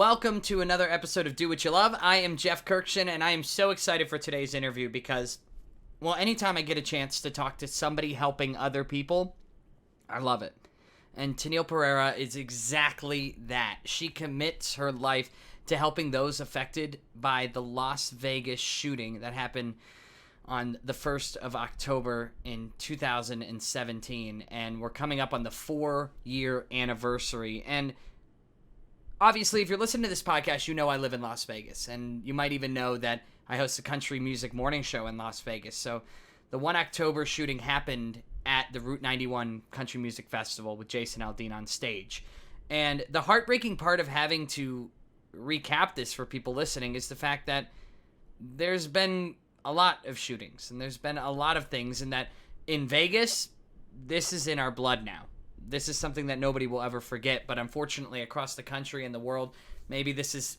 Welcome to another episode of Do What You Love. I am Jeff Kirkshin, and I am so excited for today's interview because, well, anytime I get a chance to talk to somebody helping other people, I love it. And Tennille Pereira is exactly that. She commits her life to helping those affected by the Las Vegas shooting that happened on the 1st of October in 2017. And we're coming up on the 4-year anniversary. And obviously, if you're listening to this podcast, you know I live in Las Vegas, and you might even know that I host a country music morning show in Las Vegas. So the 1 October shooting happened at the Route 91 Country Music Festival with Jason Aldean on stage. And the heartbreaking part of having to recap this for people listening is the fact that there's been a lot of shootings, and there's been a lot of things, and that in Vegas, this is in our blood now. This is something that nobody will ever forget, but unfortunately across the country and the world, maybe this is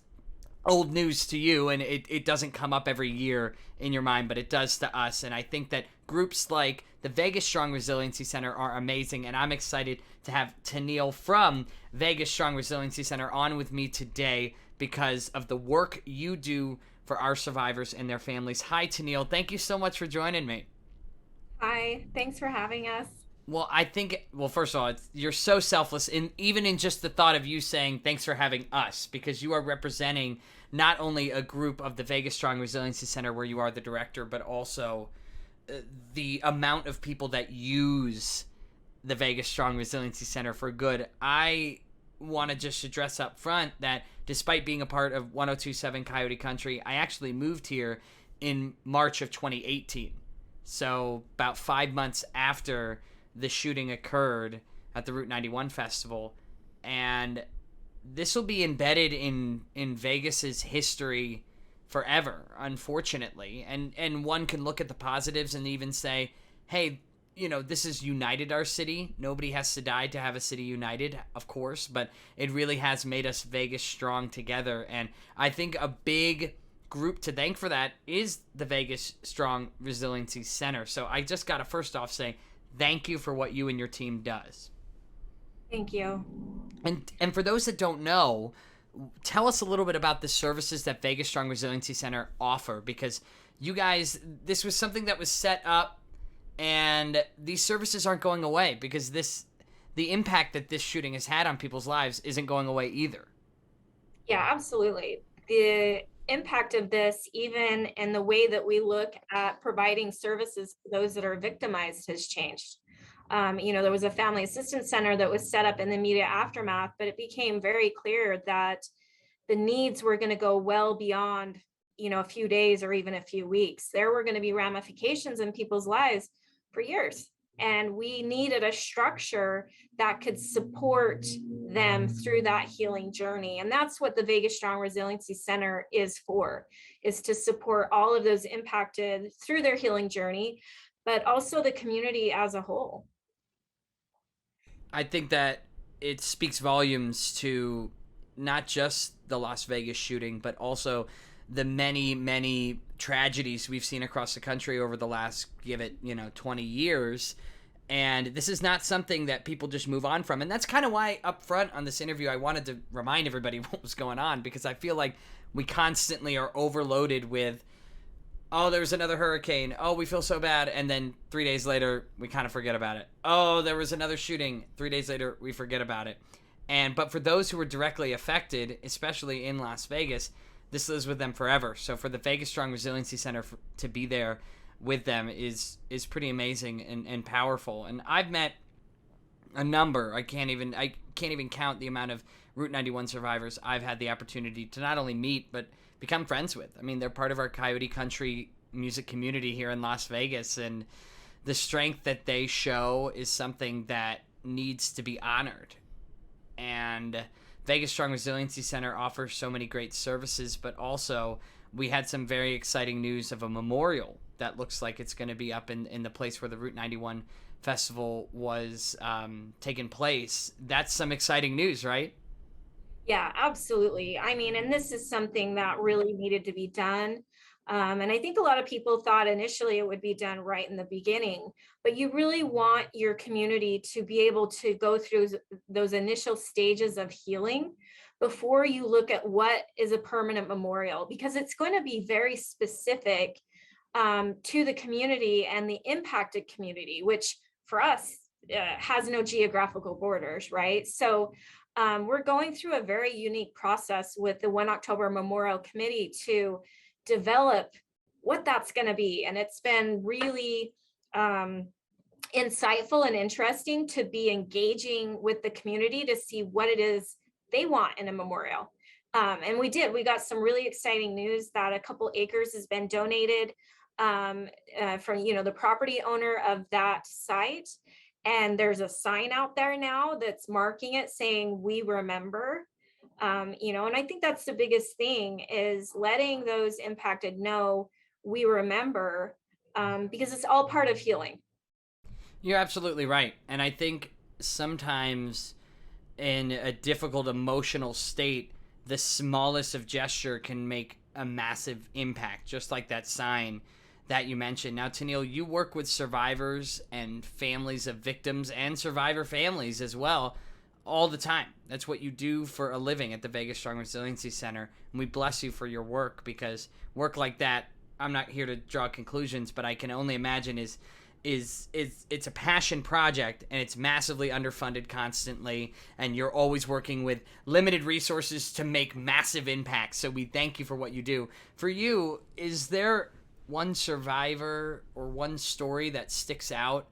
old news to you and it doesn't come up every year in your mind, but it does to us. And I think that groups like the Vegas Strong Resiliency Center are amazing, and I'm excited to have Tennille from Vegas Strong Resiliency Center on with me today because of the work you do for our survivors and their families. Hi, Tennille. Thank you so much for joining me. Hi, thanks for having us. Well, first of all, you're so selfless, even in just the thought of you saying thanks for having us, because you are representing not only a group of the Vegas Strong Resiliency Center where you are the director, but also the amount of people that use the Vegas Strong Resiliency Center for good. I want to just address up front that despite being a part of 1027 Coyote Country, I actually moved here in March of 2018. So about 5 months after the shooting occurred at the Route 91 festival, and this will be embedded in Vegas's history forever, unfortunately. And one can look at the positives and even say, hey, this has united our city. Nobody has to die to have a city united, of course, but it really has made us Vegas strong together. And I think a big group to thank for that is the Vegas Strong Resiliency Center. So I just got to first off say thank you for what you and your team does. Thank you. And for those that don't know, tell us a little bit about the services that Vegas Strong Resiliency Center offer, because you guys, this was something that was set up, and these services aren't going away because the impact that this shooting has had on people's lives isn't going away either. Yeah, absolutely. The impact of this, even in the way that we look at providing services to those that are victimized, has changed. There was a family assistance center that was set up in the immediate aftermath, but it became very clear that the needs were going to go well beyond, a few days or even a few weeks. There were going to be ramifications in people's lives for years. And we needed a structure that could support them through that healing journey. And that's what the Vegas Strong Resiliency Center is for, is to support all of those impacted through their healing journey, but also the community as a whole. I think that it speaks volumes to not just the Las Vegas shooting, but also the many, many tragedies we've seen across the country over the last, 20 years. And this is not something that people just move on from. And that's kind of why up front on this interview, I wanted to remind everybody what was going on, because I feel like we constantly are overloaded with, oh, there was another hurricane. Oh, we feel so bad. And then 3 days later, we kind of forget about it. Oh, there was another shooting. 3 days later, we forget about it. But for those who were directly affected, especially in Las Vegas, this lives with them forever. So for the Vegas Strong Resiliency Center to be there with them is pretty amazing and powerful. And I've met a number. I can't even count the amount of Route 91 survivors I've had the opportunity to not only meet but become friends with. I mean, they're part of our Coyote Country music community here in Las Vegas, and the strength that they show is something that needs to be honored. And Vegas Strong Resiliency Center offers so many great services, but also we had some very exciting news of a memorial that looks like it's going to be up in the place where the Route 91 festival was taking place. That's some exciting news, right? Yeah, absolutely. I mean, and this is something that really needed to be done. And I think a lot of people thought initially it would be done right in the beginning, but you really want your community to be able to go through those initial stages of healing before you look at what is a permanent memorial, because it's going to be very specific to the community and the impacted community, which for us has no geographical borders, right? So we're going through a very unique process with the 1 October Memorial Committee to develop what that's going to be. And it's been really insightful and interesting to be engaging with the community to see what it is they want in a memorial. And we got some really exciting news that a couple acres has been donated from the property owner of that site. And there's a sign out there now that's marking it saying, "We remember." And I think that's the biggest thing, is letting those impacted know we remember, because it's all part of healing. You're absolutely right. And I think sometimes in a difficult emotional state, the smallest of gesture can make a massive impact, just like that sign that you mentioned. Now, Tennille, you work with survivors and families of victims and survivor families as well all the time. That's what you do for a living at the Vegas Strong Resiliency Center. And we bless you for your work, because work like that, I'm not here to draw conclusions, but I can only imagine is it's a passion project, and it's massively underfunded constantly, and you're always working with limited resources to make massive impacts. So we thank you for what you do. For you, is there one survivor or one story that sticks out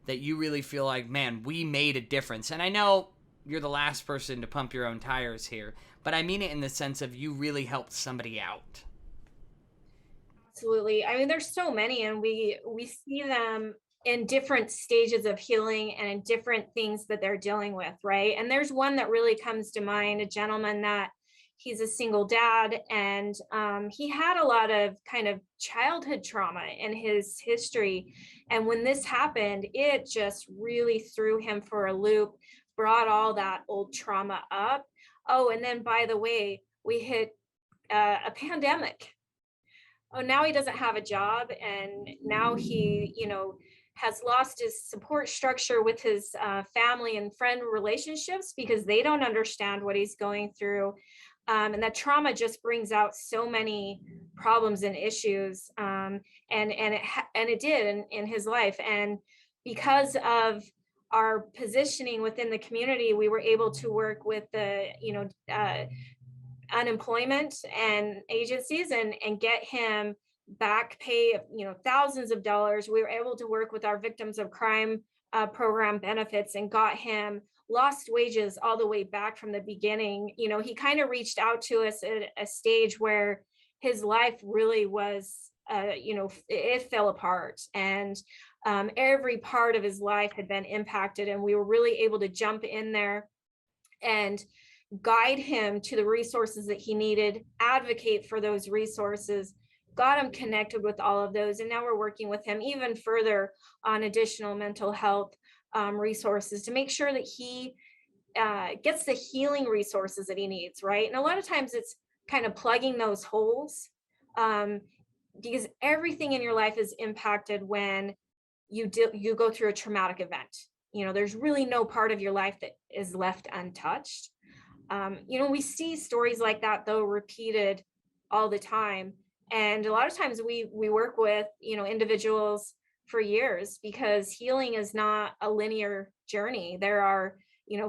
that you really feel like, man, we made a difference? And I know you're the last person to pump your own tires here, but I mean it in the sense of you really helped somebody out. Absolutely. I mean, there's so many, and we see them in different stages of healing and in different things that they're dealing with, right? And there's one that really comes to mind, a gentleman that he's a single dad, and he had a lot of kind of childhood trauma in his history. And when this happened, it just really threw him for a loop, brought all that old trauma up. Oh, and then by the way, we hit a pandemic. Oh, now he doesn't have a job, and now he has lost his support structure with his family and friend relationships, because they don't understand what he's going through. And that trauma just brings out so many problems and issues, and it did in his life. And because of our positioning within the community, we were able to work with the unemployment and agencies, and get him back pay of thousands of dollars. We were able to work with our victims of crime program benefits, and got him lost wages all the way back from the beginning. He kind of reached out to us at a stage where his life really was it fell apart, and every part of his life had been impacted, and we were really able to jump in there and guide him to the resources that he needed, advocate for those resources, got him connected with all of those. And now we're working with him even further on additional mental health resources to make sure that he gets the healing resources that he needs, right? And a lot of times it's kind of plugging those holes, because everything in your life is impacted when you go through a traumatic event. There's really no part of your life that is left untouched. We see stories like that, though, repeated all the time. And a lot of times we work with, individuals for years, because healing is not a linear journey. There are,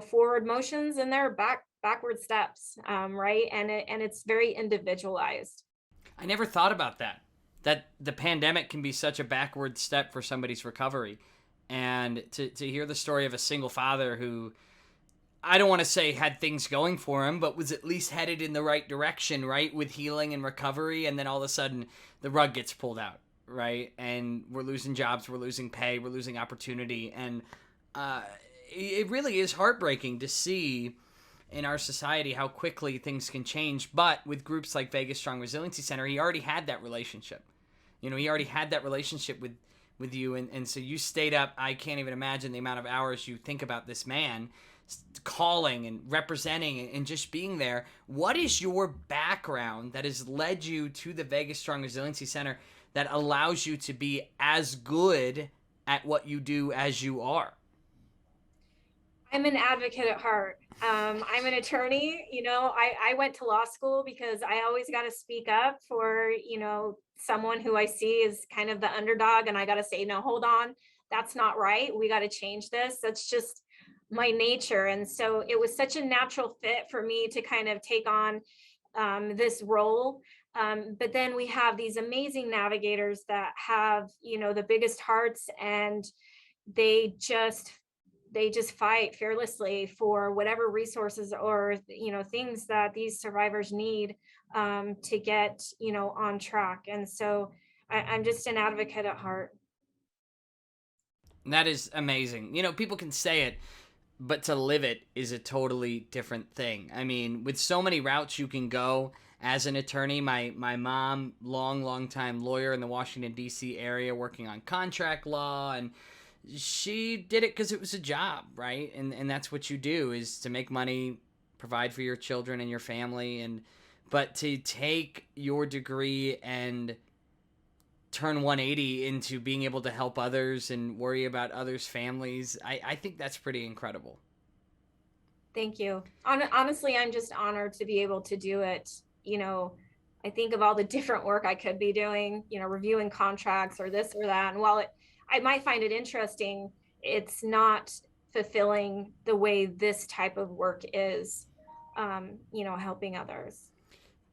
forward motions, and there are backward steps, right? And it's very individualized. I never thought about that the pandemic can be such a backward step for somebody's recovery. And to hear the story of a single father who, I don't want to say had things going for him, but was at least headed in the right direction, right? With healing and recovery. And then all of a sudden the rug gets pulled out, right? And we're losing jobs, we're losing pay, we're losing opportunity. And it really is heartbreaking to see in our society how quickly things can change. But with groups like Vegas Strong Resiliency Center, he already had that relationship. He already had that relationship with you. And so you stayed up. I can't even imagine the amount of hours you think about this man, calling and representing and just being there. What is your background that has led you to the Vegas Strong Resiliency Center that allows you to be as good at what you do as you are? I'm an advocate at heart. I'm an attorney. I went to law school because I always got to speak up for, someone who I see is kind of the underdog. And I got to say, no, hold on, that's not right. We got to change this. That's just my nature. And so it was such a natural fit for me to kind of take on this role. But then we have these amazing navigators that have, the biggest hearts, and they just fight fearlessly for whatever resources or things that these survivors need to get on track. And so I'm just an advocate at heart. That is amazing. People can say it, but to live it is a totally different thing. I mean, with so many routes you can go as an attorney, my mom, long time lawyer in the Washington D.C. area, working on contract law, and she did it because it was a job, right? And that's what you do, is to make money, provide for your children and your family, but to take your degree and turn 180 into being able to help others and worry about others' families, I think that's pretty incredible. Thank you. Honestly, I'm just honored to be able to do it. I think of all the different work I could be doing, reviewing contracts or this or that. And while I might find it interesting, it's not fulfilling the way this type of work is, helping others.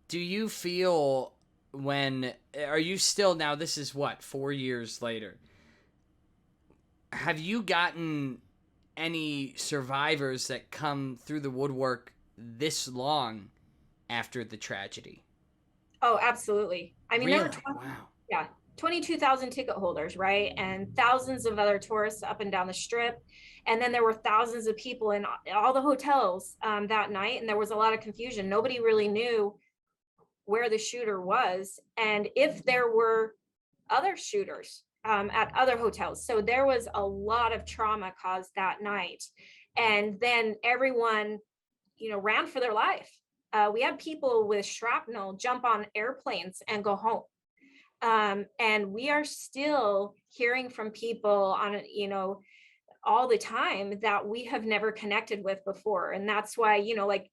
Do you feel, are you still, now this is what, 4 years later, have you gotten any survivors that come through the woodwork this long after the tragedy? Oh, absolutely. I mean, there were Really? Wow. yeah, 22,000 ticket holders, right? And thousands of other tourists up and down the strip. And then there were thousands of people in all the hotels that night. And there was a lot of confusion. Nobody really knew where the shooter was and if there were other shooters at other hotels. So there was a lot of trauma caused that night. And then everyone, ran for their life. We had people with shrapnel jump on airplanes and go home. And we are still hearing from people on, all the time that we have never connected with before. And that's why, like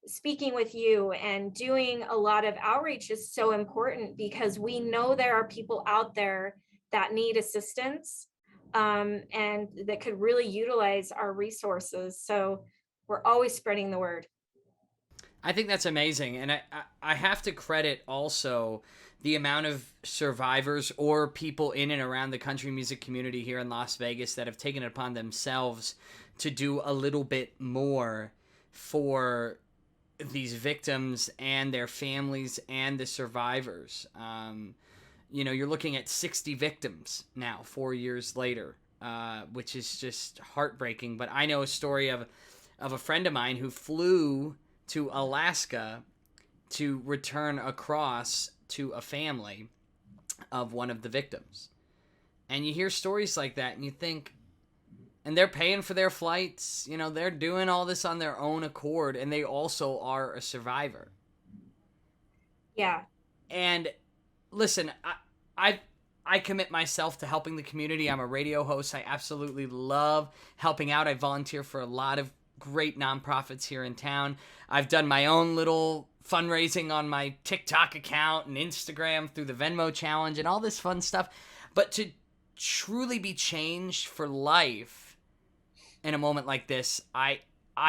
speaking with you and doing a lot of outreach is so important, because we know there are people out there that need assistance and that could really utilize our resources. So we're always spreading the word. I think that's amazing. And I have to credit also the amount of survivors or people in and around the country music community here in Las Vegas that have taken it upon themselves to do a little bit more for these victims and their families and the survivors. You're looking at 60 victims now, 4 years later, which is just heartbreaking. But I know a story of a friend of mine who flew to Alaska to return across to a family of one of the victims. And you hear stories like that and you think, and they're paying for their flights, they're doing all this on their own accord, and they also are a survivor. Yeah. And listen, I commit myself to helping the community. I'm a radio host. I absolutely love helping out. I volunteer for a lot of great nonprofits here in town. I've done my own little fundraising on my TikTok account and Instagram through the Venmo challenge and all this fun stuff. But to truly be changed for life in a moment like this, I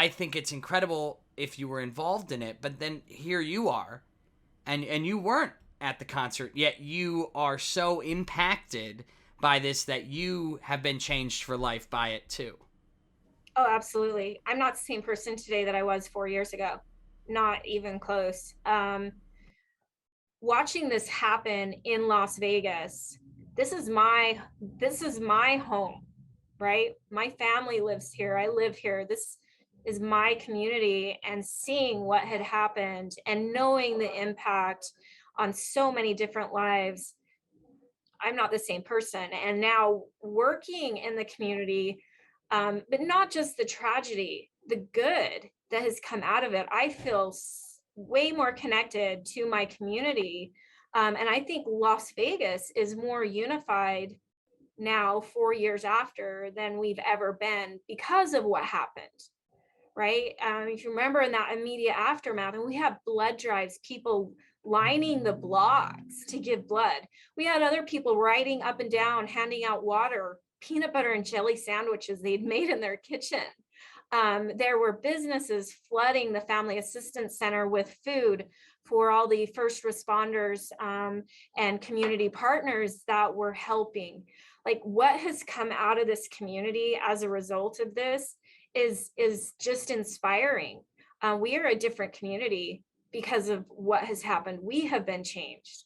think it's incredible if you were involved in it. But then here you are, and you weren't at the concert, yet you are so impacted by this that you have been changed for life by it too. Oh, absolutely. I'm not the same person today that I was 4 years ago. Not even close. Watching this happen in Las Vegas, this is my home, right? My family lives here. I live here. This is my community, and seeing what had happened and knowing the impact on so many different lives, I'm not the same person. And now working in the community, but not just the tragedy, the good that has come out of it. I feel way more connected to my community. And I think Las Vegas is more unified now 4 years after than we've ever been because of what happened, right? If you remember in that immediate aftermath, and we had blood drives, people lining the blocks to give blood. We had other people riding up and down, handing out water, peanut butter and jelly sandwiches they'd made in their kitchen. There were businesses flooding the Family Assistance Center with food for all the first responders and community partners that were helping. Like, what has come out of this community as a result of this is just inspiring. We are a different community because of what has happened. We have been changed.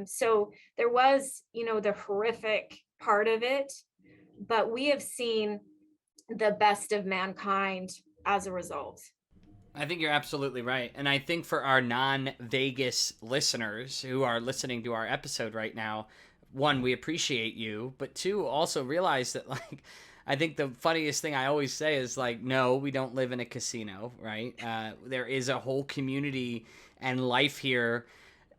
So there was, the horrific part of it, but we have seen the best of mankind as a result. I think you're absolutely right. And I think for our non-Vegas listeners who are listening to our episode right now, one, we appreciate you, but two, also realize that, like, I think the funniest thing I always say is, like, no, we don't live in a casino, right? There is a whole community and life here.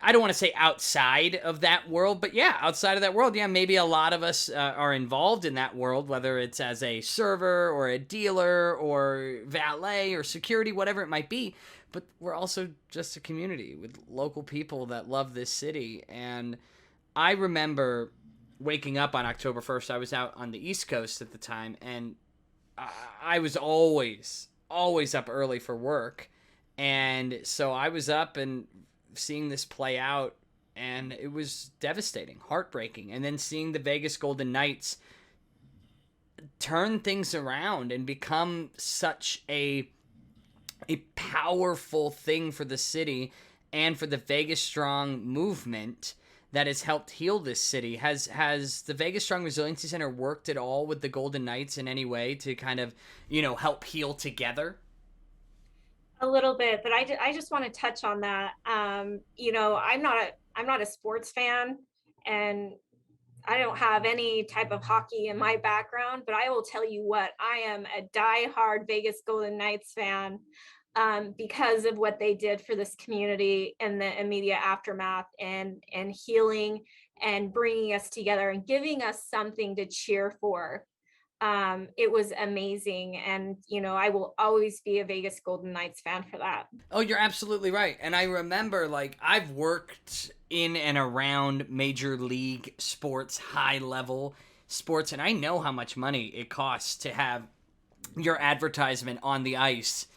I don't want to say outside of that world, but yeah, outside of that world, yeah, maybe a lot of us are involved in that world, whether it's as a server or a dealer or valet or security, whatever it might be. But we're also just a community with local people that love this city. And I remember waking up on October 1st. I was out on the East Coast at the time, and I was always up early for work. And so I was up and seeing this play out, and it was devastating, heartbreaking. And then seeing the Vegas Golden Knights turn things around and become such a powerful thing for the city and for the Vegas Strong movement that has helped heal this city. Has the Vegas Strong Resiliency Center worked at all with the Golden Knights in any way to kind of, help heal together? A little bit, but I just want to touch on that. I'm not a sports fan, and I don't have any type of hockey in my background, but I will tell you what, I am a diehard Vegas Golden Knights fan because of what they did for this community in the immediate aftermath, and healing and bringing us together and giving us something to cheer for. It was amazing. And, I will always be a Vegas Golden Knights fan for that. Oh, you're absolutely right. And I remember, like, I've worked in and around major league sports, high level sports, and I know how much money it costs to have your advertisement on the ice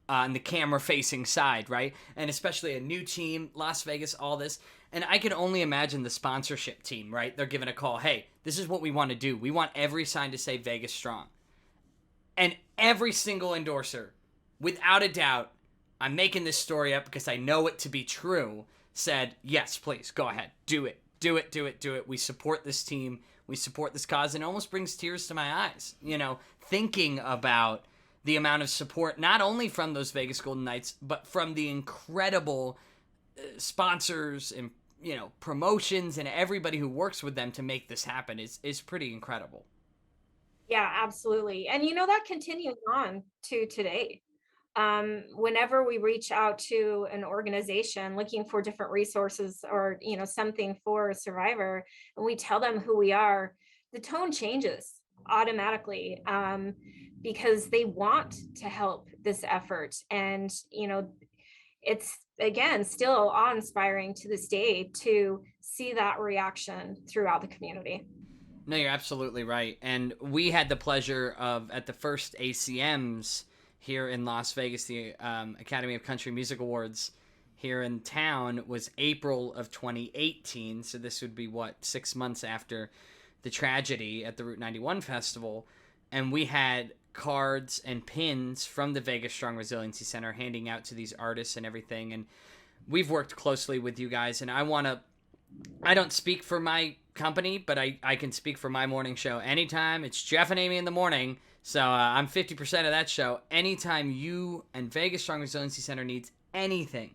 on the camera facing side, right? And especially a new team, Las Vegas, all this. And I can only imagine the sponsorship team, right? They're giving a call. Hey, this is what we want to do. We want every sign to say Vegas Strong. And every single endorser, without a doubt, I'm making this story up because I know it to be true, said, yes, please, go ahead. Do it. Do it, do it, do it. We support this team. We support this cause. And it almost brings tears to my eyes, thinking about the amount of support, not only from those Vegas Golden Knights, but from the incredible sponsors and, promotions and everybody who works with them to make this happen is pretty incredible. Yeah, absolutely. And, that continues on to today. Whenever we reach out to an organization looking for different resources or, something for a survivor, and we tell them who we are, the tone changes automatically, because they want to help this effort. And, it's, again, still awe-inspiring to this day to see that reaction throughout the community. No, you're absolutely right. And we had the pleasure of, at the first ACMs here in Las Vegas, the Academy of Country Music Awards here in town, was April of 2018. So this would be, 6 months after the tragedy at the Route 91 Festival. And we had cards and pins from the Vegas Strong Resiliency Center handing out to these artists and everything. And we've worked closely with you guys. And I don't speak for my company, but I can speak for my morning show anytime. It's Jeff and Amy in the morning, so I'm 50% of that show. Anytime you and Vegas Strong Resiliency Center needs anything,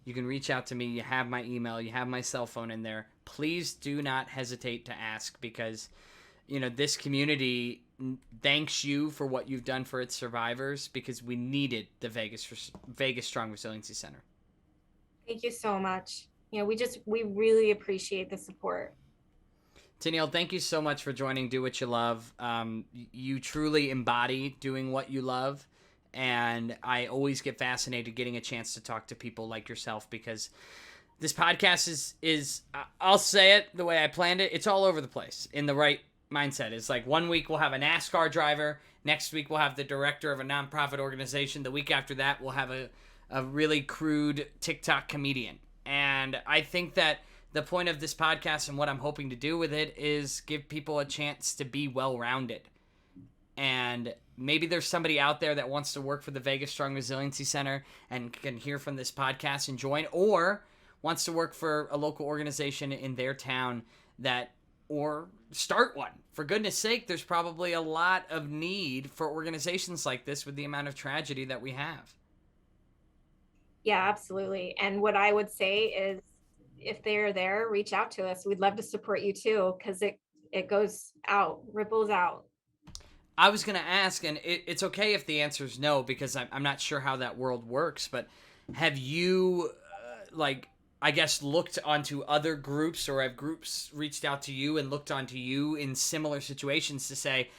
you can reach out to me. You have my email, you have my cell phone in there. Please do not hesitate to ask, because this community thanks you for what you've done for its survivors, because we needed the Vegas Strong Resiliency Center. Thank you so much. We really appreciate the support. Tennille, thank you so much for joining Do What You Love. You truly embody doing what you love. And I always get fascinated getting a chance to talk to people like yourself, because this podcast is I'll say it the way I planned it. It's all over the place in the right mindset. It's like one week we'll have a NASCAR driver. Next week we'll have the director of a nonprofit organization. The week after that we'll have a really crude TikTok comedian. And I think that the point of this podcast and what I'm hoping to do with it is give people a chance to be well-rounded. And maybe there's somebody out there that wants to work for the Vegas Strong Resiliency Center and can hear from this podcast and join, or wants to work for a local organization in their town or start one. For goodness sake, there's probably a lot of need for organizations like this with the amount of tragedy that we have. Yeah, absolutely. And what I would say is, if they're there, reach out to us. We'd love to support you too, because it goes out, ripples out. I was going to ask, and it's okay if the answer is no, because I'm not sure how that world works, but have you, I guess, looked onto other groups, or have groups reached out to you and looked onto you in similar situations to say,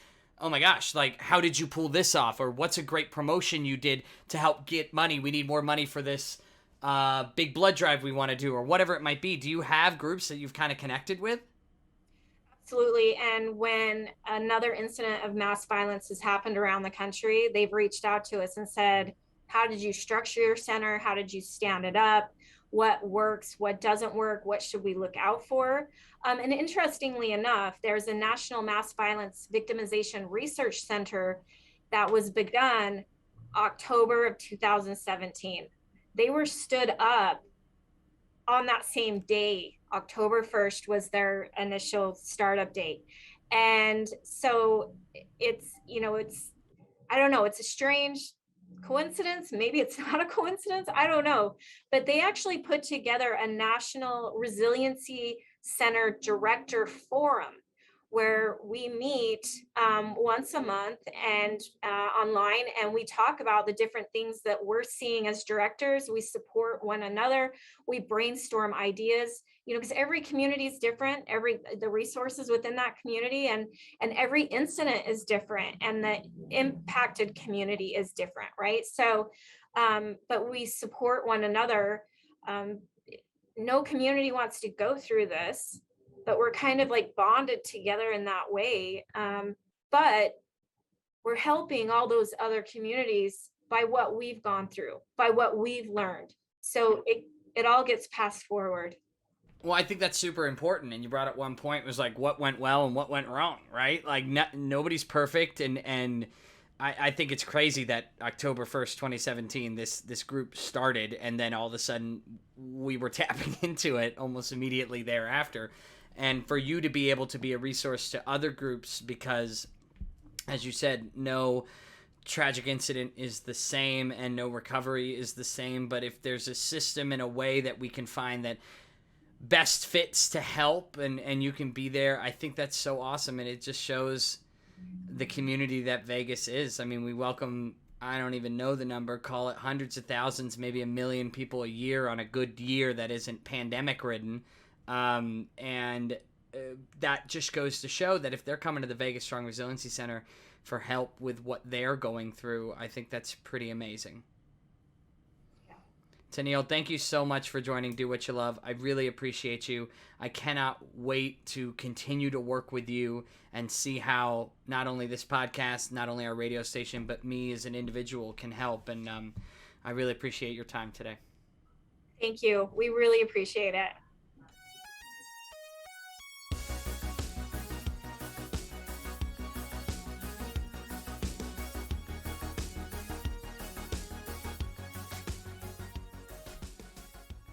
oh my gosh, like, how did you pull this off? Or what's a great promotion you did to help get money? We need more money for this big blood drive we want to do, or whatever it might be. Do you have groups that you've kind of connected with? Absolutely. And when another incident of mass violence has happened around the country, they've reached out to us and said, how did you structure your center? How did you stand it up? What works? What doesn't work? What should we look out for? And interestingly enough, there's a National Mass Violence Victimization Research Center that was begun October of 2017. They were stood up on that same day. October 1st was their initial startup date. And so it's, I don't know, it's a strange coincidence. Maybe it's not a coincidence. I don't know. But they actually put together a National Resiliency Center Director Forum, where we meet once a month and online, and we talk about the different things that we're seeing as directors. We support one another. We brainstorm ideas, because every community is different, the resources within that community, and every incident is different, and the impacted community is different, right? So, but we support one another. No community wants to go through this, but we're kind of like bonded together in that way. But we're helping all those other communities by what we've gone through, by what we've learned. So it all gets passed forward. Well, I think that's super important. And you brought up one point, was like what went well and what went wrong, right? Like nobody's perfect. And I think it's crazy that October 1st, 2017, this group started, and then all of a sudden we were tapping into it almost immediately thereafter. And for you to be able to be a resource to other groups, because, as you said, no tragic incident is the same and no recovery is the same. But if there's a system and a way that we can find that best fits to help, and you can be there, I think that's so awesome. And it just shows the community that Vegas is. I mean, we welcome, I don't even know the number, call it hundreds of thousands, maybe 1 million people a year on a good year that isn't pandemic ridden. And that just goes to show that if they're coming to the Vegas Strong Resiliency Center for help with what they're going through, I think that's pretty amazing. Tennille, thank you so much for joining Do What You Love. I really appreciate you. I cannot wait to continue to work with you and see how not only this podcast, not only our radio station, but me as an individual can help. And I really appreciate your time today. Thank you. We really appreciate it.